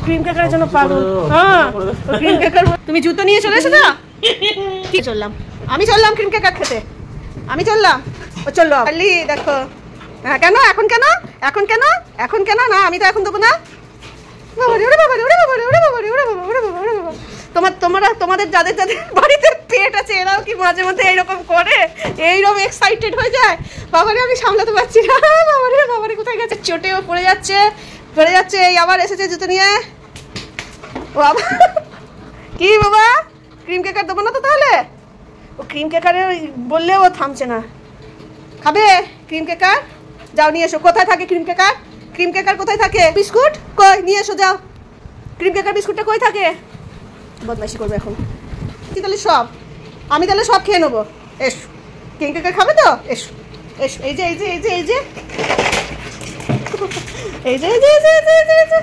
Cream কেকারের জন্য পাগল। হ্যাঁ ক্রিম কেকার। তুমি জুতো নিয়ে চলে এসো না? কি চললাম আমি, চললাম ক্রিম কেকার খেতে আমি, চললাম ও চললো আলি। দেখো হ্যাঁ কেন এখন, কেন এখন, কেন এখন, কেন না আমি তো এখন দেবো না। তোমাদের যাদের যাদের বাড়িতে পেট আছে এরাও কি মাঝে মধ্যে এইরকম করে, এইরকম এক্সাইটেড হয়ে যায়? বাবারে আমি সামলাতে পারছি না, বাবারে বাবারে কোথায় গেছে, চোটেও পড়ে যাচ্ছে পড়ে যাচ্ছে। এই আবার এসেছে জুতো নিয়ে। ও বাবা কি বাবা, ক্রিম কেকার দেবো না তো তাহলে? ও ক্রিম কেকারে বললেও ও থামছে না। খাবে ক্রিম কেকার? যাও নিয়ে এসো। কোথায় থাকে ক্রিম কেকার? ক্রিম কেকার কোথায় থাকে? বিস্কুট কই নিয়ে এসো যাও। ক্রিম কেকার বিস্কুটটা কই থাকে? বদমাইশি করবে এখন। তাহলে সব আমি তাহলে সব খেয়ে নেবো। এসো ক্রিম কেকার খাবে তো? এসো এসো। এই যে এই যে এই যে এই যে এই যে এই যে এই যে এই যে